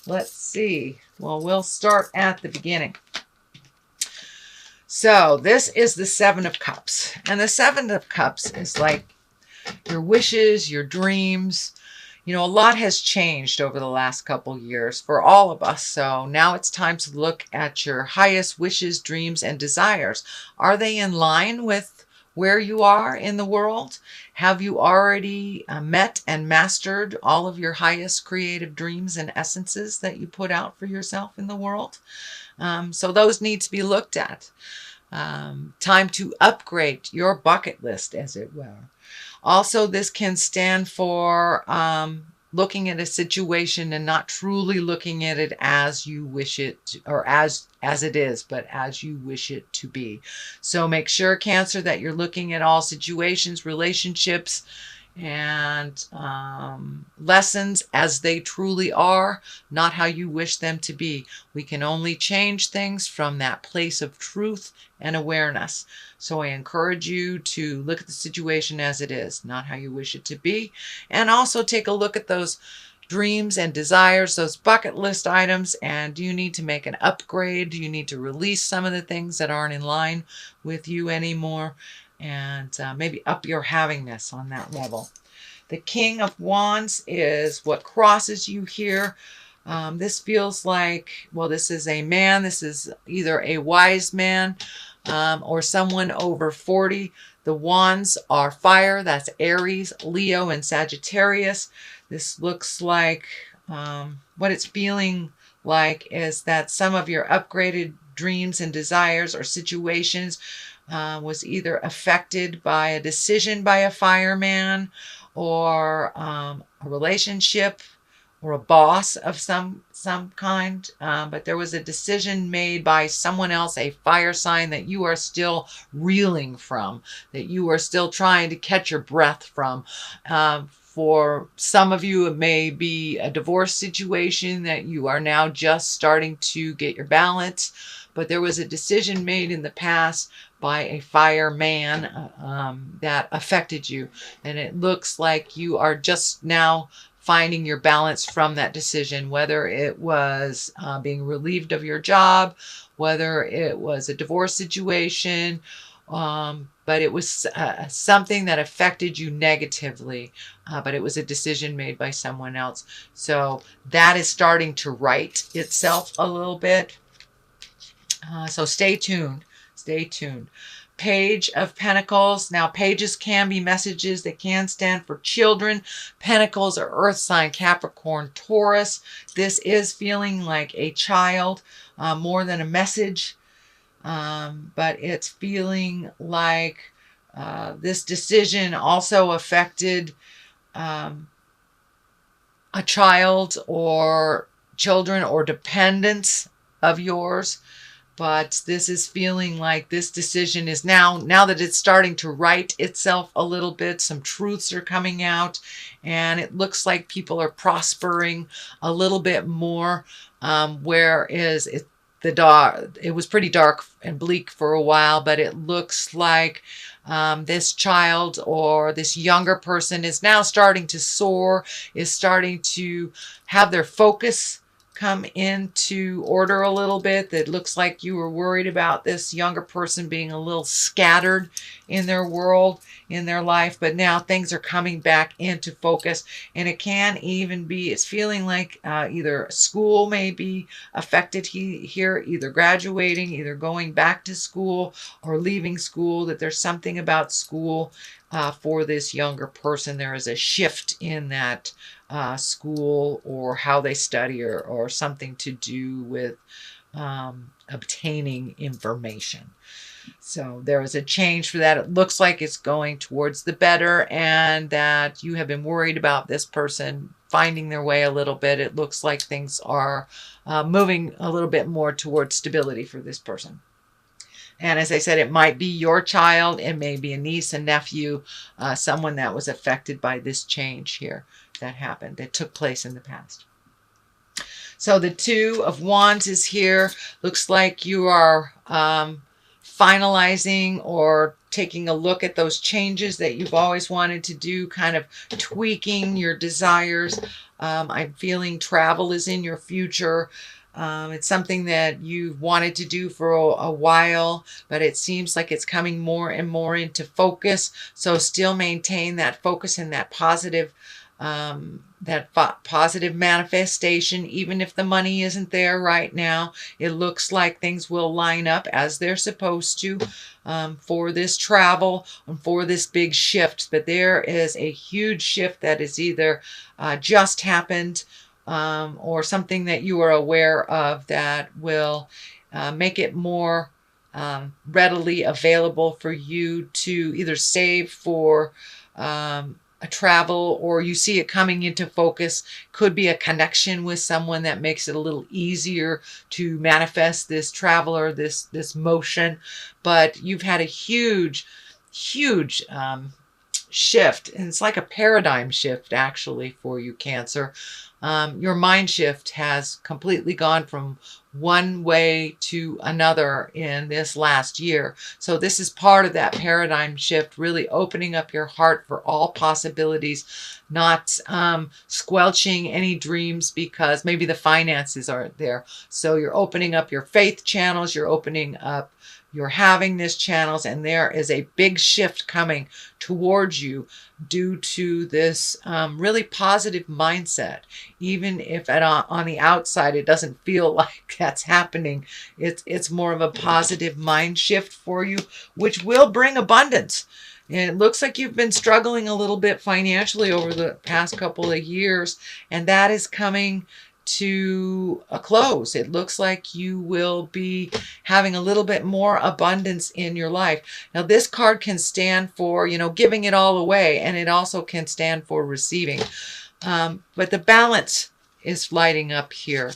Let's see. Well, we'll start at the beginning. So this is the Seven of Cups. And the Seven of Cups is like your wishes, your dreams. You know, a lot has changed over the last couple years for all of us. So now it's time to look at your highest wishes, dreams, and desires. Are they in line with where you are in the world? Have you already met and mastered all of your highest creative dreams and essences that you put out for yourself in the world? So those need to be looked at. Time to upgrade your bucket list, as it were. Also, this can stand for looking at a situation and not truly looking at it as you wish it, or as it is, but as you wish it to be. So make sure, Cancer, that you're looking at all situations, relationships, and lessons as they truly are, not how you wish them to be. We can only change things from that place of truth and awareness. So I encourage you to look at the situation as it is, not how you wish it to be. And also take a look at those dreams and desires, those bucket list items, and do you need to make an upgrade? Do you need to release some of the things that aren't in line with you anymore? And maybe up your havingness on that level. The King of Wands is what crosses you here. This feels like, well, this is a man. This is either a wise man or someone over 40. The wands are fire. That's Aries, Leo, and Sagittarius. This looks like what it's feeling like is that some of your upgraded dreams and desires or situations was either affected by a decision by a fireman or a relationship or a boss of some kind. But there was a decision made by someone else, a fire sign, that you are still reeling from, that you are still trying to catch your breath from. For some of you, it may be a divorce situation that you are now just starting to get your balance. But there was a decision made in the past by a fireman that affected you. And it looks like you are just now finding your balance from that decision, whether it was being relieved of your job, whether it was a divorce situation, but it was something that affected you negatively, but it was a decision made by someone else. So that is starting to right itself a little bit. So stay tuned. Stay tuned. Page of Pentacles. Now, pages can be messages. They can stand for children. Pentacles are earth sign, Capricorn, Taurus. This is feeling like a child more than a message. But it's feeling like this decision also affected a child or children or dependents of yours. But this is feeling like this decision is now that it's starting to right itself a little bit, some truths are coming out, and it looks like people are prospering a little bit more. Whereas it was pretty dark and bleak for a while, but it looks like this child or this younger person is now starting to soar, is starting to have their focus come into order a little bit. That looks like you were worried about this younger person being a little scattered in their world, in their life, but now things are coming back into focus. And it can even be, it's feeling like either school may be affected here, either graduating, either going back to school or leaving school, that there's something about school for this younger person. There is a shift in that school or how they study, or something to do with obtaining information. So there is a change for that. It looks like it's going towards the better, and that you have been worried about this person finding their way a little bit. It looks like things are moving a little bit more towards stability for this person. And as I said, it might be your child. It may be a niece, a nephew, someone that was affected by this change here that happened, that took place in the past. So the Two of Wands is here. Looks like you are finalizing or taking a look at those changes that you've always wanted to do, kind of tweaking your desires. I'm feeling travel is in your future. It's something that you've wanted to do for a while, but it seems like it's coming more and more into focus. So still maintain that focus and that positive positive manifestation. Even if the money isn't there right now, it looks like things will line up as they're supposed to for this travel and for this big shift. But there is a huge shift that is either just happened or something that you are aware of that will make it more readily available for you to either save for a travel, or you see it coming into focus. Could be a connection with someone that makes it a little easier to manifest this travel or this motion. But you've had a huge shift, and it's like a paradigm shift actually for you, Cancer. Your mind shift has completely gone from one way to another in this last year. So this is part of that paradigm shift, really opening up your heart for all possibilities, not squelching any dreams because maybe the finances aren't there. So you're opening up your faith channels, you're having this channels, and there is a big shift coming towards you due to this really positive mindset. Even if on the outside it doesn't feel like that's happening, it's more of a positive mind shift for you, which will bring abundance. And it looks like you've been struggling a little bit financially over the past couple of years, and that is coming to a close. It looks like you will be having a little bit more abundance in your life. Now, this card can stand for, giving it all away, and it also can stand for receiving. But the balance is lighting up here.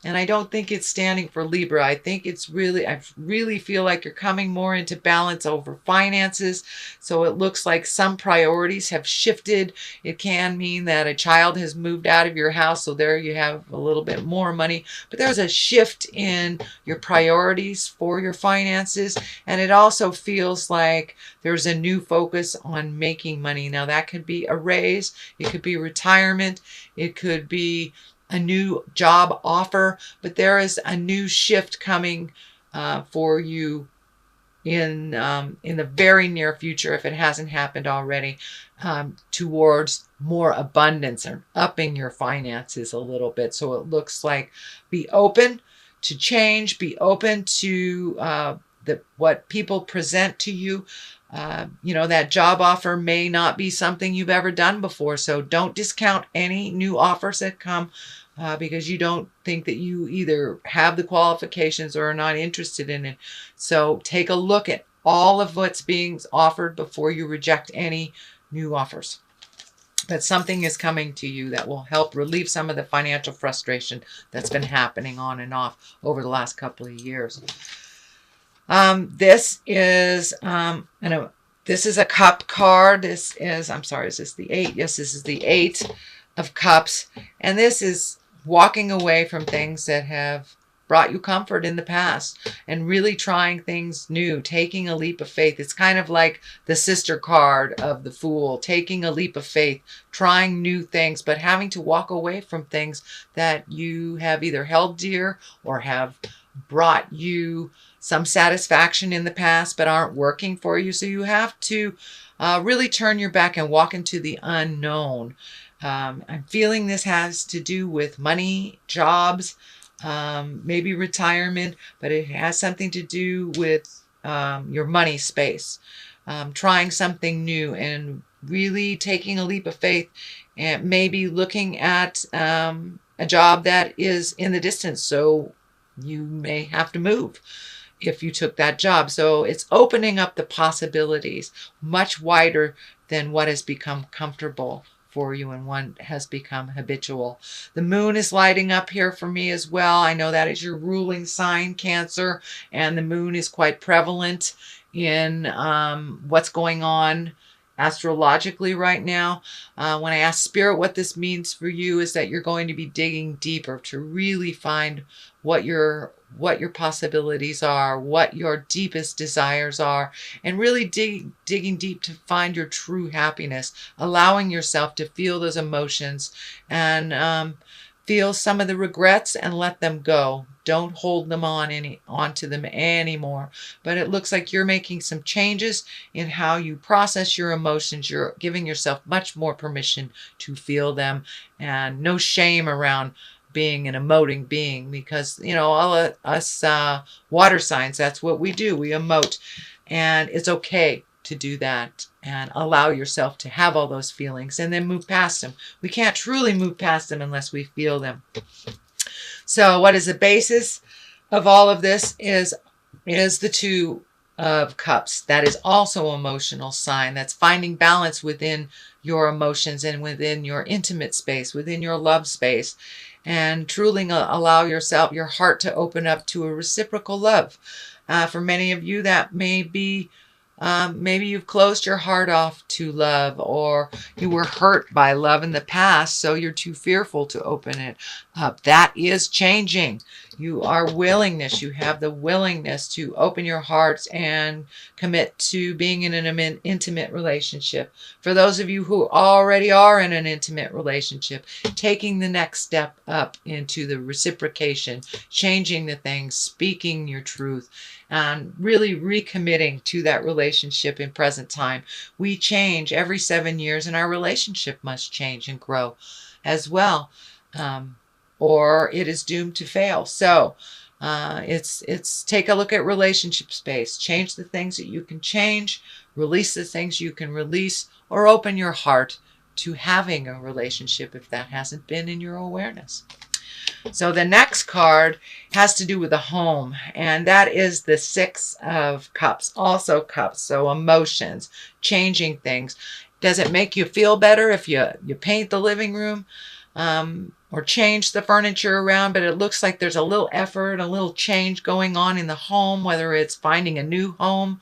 And I don't think it's standing for Libra. I think I really feel like you're coming more into balance over finances. So it looks like some priorities have shifted. It can mean that a child has moved out of your house, so there you have a little bit more money. But there's a shift in your priorities for your finances. And it also feels like there's a new focus on making money. Now, that could be a raise. It could be retirement. It could be a new job offer, but there is a new shift coming for you in the very near future, if it hasn't happened already, towards more abundance and upping your finances a little bit. So it looks like be open to change, be open to what people present to you. That job offer may not be something you've ever done before. So don't discount any new offers that come because you don't think that you either have the qualifications or are not interested in it. So take a look at all of what's being offered before you reject any new offers. But something is coming to you that will help relieve some of the financial frustration that's been happening on and off over the last couple of years. This is a cup card. Is this the 8? Yes, this is the 8 of Cups. And this is walking away from things that have brought you comfort in the past and really trying things new, taking a leap of faith. It's kind of like the sister card of the Fool, taking a leap of faith, trying new things, but having to walk away from things that you have either held dear or have brought you some satisfaction in the past but aren't working for you. So you have to really turn your back and walk into the unknown. I'm feeling this has to do with money, jobs, maybe retirement, but it has something to do with your money space. Trying something new and really taking a leap of faith, and maybe looking at a job that is in the distance. So you may have to move if you took that job. So it's opening up the possibilities much wider than what has become comfortable for you and one has become habitual. The moon is lighting up here for me as well. I know that is your ruling sign, Cancer, and the moon is quite prevalent in what's going on astrologically right now. When I ask Spirit what this means for you, is that you're going to be digging deeper to really find what your possibilities are, what your deepest desires are, and really digging deep to find your true happiness, allowing yourself to feel those emotions and feel some of the regrets and let them go. Don't hold them onto them anymore. But it looks like you're making some changes in how you process your emotions. You're giving yourself much more permission to feel them, and no shame around being an emoting being, because all of us water signs, that's what we do. We emote, and it's okay to do that and allow yourself to have all those feelings and then move past them. We can't truly move past them unless we feel them. So what is the basis of all of this is the Two of Cups. That is also an emotional sign. That's finding balance within your emotions and within your intimate space, within your love space, and truly allow your heart to open up to a reciprocal love. For many of you, that may be maybe you've closed your heart off to love, or you were hurt by love in the past, so you're too fearful to open it up. That is changing. You have the willingness to open your hearts and commit to being in an intimate relationship. For those of you who already are in an intimate relationship, taking the next step up into the reciprocation, changing the things, speaking your truth, and really recommitting to that relationship in present time. We change every 7 years, and our relationship must change and grow as well, or it is doomed to fail. So it's take a look at relationship space. Change the things that you can change, release the things you can release, or open your heart to having a relationship if that hasn't been in your awareness. So the next card has to do with the home, and that is the Six of Cups, also cups. So emotions, changing things. Does it make you feel better if you paint the living room or change the furniture around? But it looks like there's a little effort, a little change going on in the home, whether it's finding a new home,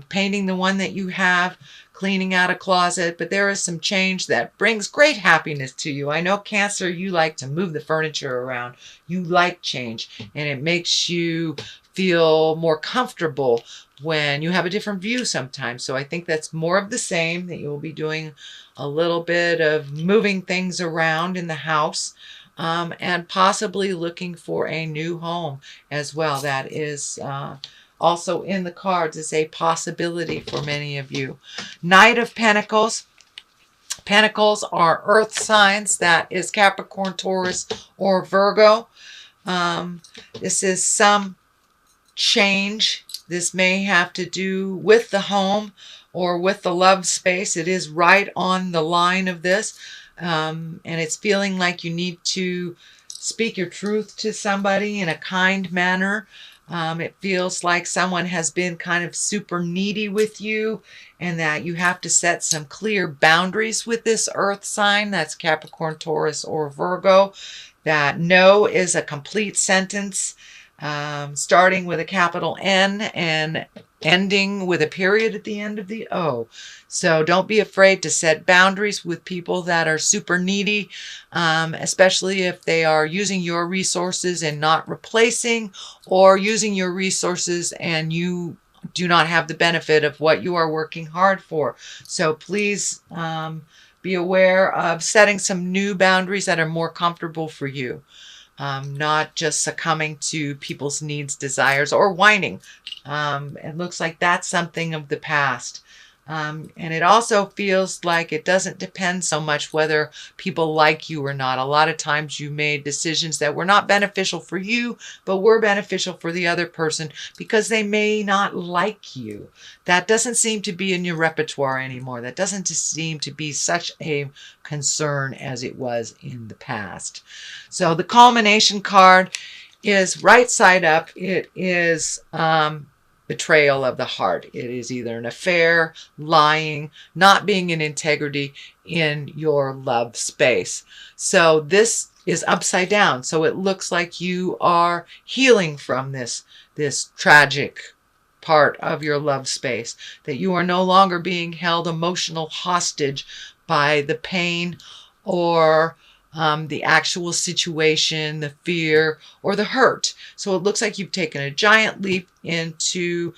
painting the one that you have, cleaning out a closet, but there is some change that brings great happiness to you. I know, Cancer, you like to move the furniture around. You like change, and it makes you feel more comfortable when you have a different view sometimes. So I think that's more of the same, that you'll be doing a little bit of moving things around in the house, and possibly looking for a new home as well. That is also in the cards is a possibility for many of you. Knight of Pentacles. Pentacles are earth signs. That is Capricorn, Taurus, or Virgo. This is some change. This may have to do with the home or with the love space. It is right on the line of this. And it's feeling like you need to speak your truth to somebody in a kind manner. It feels like someone has been kind of super needy with you, and that you have to set some clear boundaries with this earth sign. That's Capricorn, Taurus, or Virgo. That no is a complete sentence, starting with a capital N and ending with a period at the end of the O. So don't be afraid to set boundaries with people that are super needy, especially if they are using your resources and not replacing, or using your resources and you do not have the benefit of what you are working hard for. So please be aware of setting some new boundaries that are more comfortable for you. Not just succumbing to people's needs, desires, or whining. It looks like that's something of the past. And it also feels like it doesn't depend so much whether people like you or not. A lot of times you made decisions that were not beneficial for you, but were beneficial for the other person because they may not like you. That doesn't seem to be in your repertoire anymore. That doesn't seem to be such a concern as it was in the past. So the culmination card is right side up. It is betrayal of the heart. It is either an affair, lying, not being in integrity in your love space. So this is upside down. So it looks like you are healing from this tragic part of your love space, that you are no longer being held emotional hostage by the pain or the actual situation, the fear, or the hurt. So it looks like you've taken a giant leap into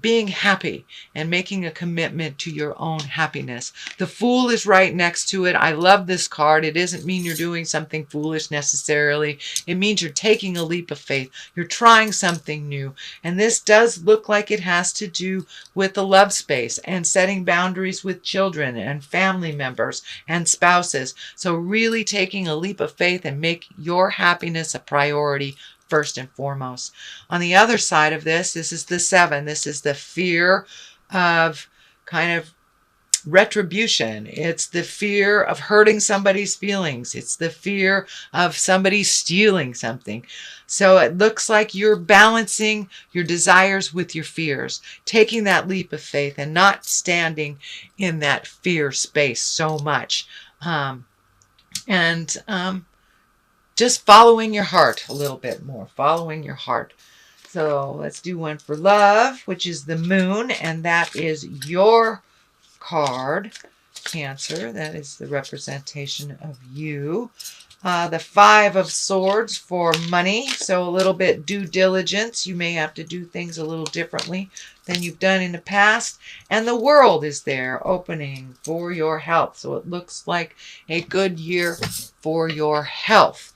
being happy and making a commitment to your own happiness. The Fool is right next to it. I love this card. It doesn't mean you're doing something foolish necessarily. It means you're taking a leap of faith. You're trying something new. And this does look like it has to do with the love space and setting boundaries with children and family members and spouses. So really taking a leap of faith and make your happiness a priority first and foremost. On the other side of this is the 7. This is the fear of kind of retribution. It's the fear of hurting somebody's feelings. It's the fear of somebody stealing something. So it looks like you're balancing your desires with your fears, taking that leap of faith and not standing in that fear space so much. Just following your heart a little bit more, following your heart. So let's do one for love, which is the Moon, and that is your card, Cancer. That is the representation of you. The 5 of Swords for money, so a little bit due diligence. You may have to do things a little differently than you've done in the past. And the World is there, opening for your health. So it looks like a good year for your health.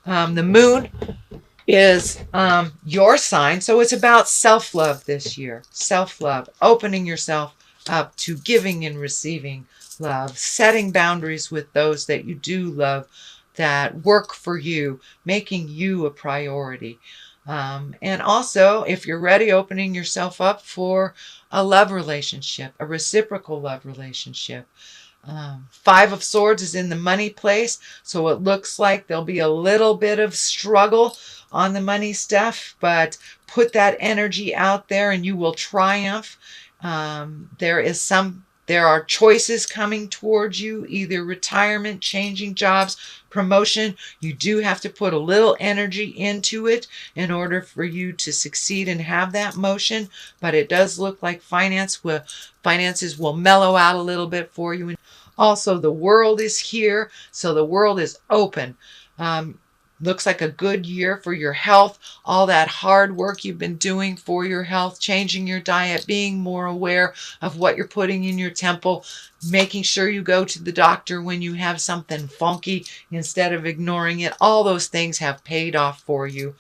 The Moon is your sign, so it's about self-love this year. Self-love, opening yourself up to giving and receiving love, setting boundaries with those that you do love, that work for you, making you a priority. And also, if you're ready, opening yourself up for a love relationship, a reciprocal love relationship. 5 of Swords is in the money place, so it looks like there'll be a little bit of struggle on the money stuff, but put that energy out there and you will triumph. There are choices coming towards you, either retirement, changing jobs, promotion. You do have to put a little energy into it in order for you to succeed and have that motion, but it does look like finances will mellow out a little bit for you. Also, the World is here, so the World is open. Looks like a good year for your health. All that hard work you've been doing for your health, changing your diet, being more aware of what you're putting in your temple, making sure you go to the doctor when you have something funky instead of ignoring it. All those things have paid off for you.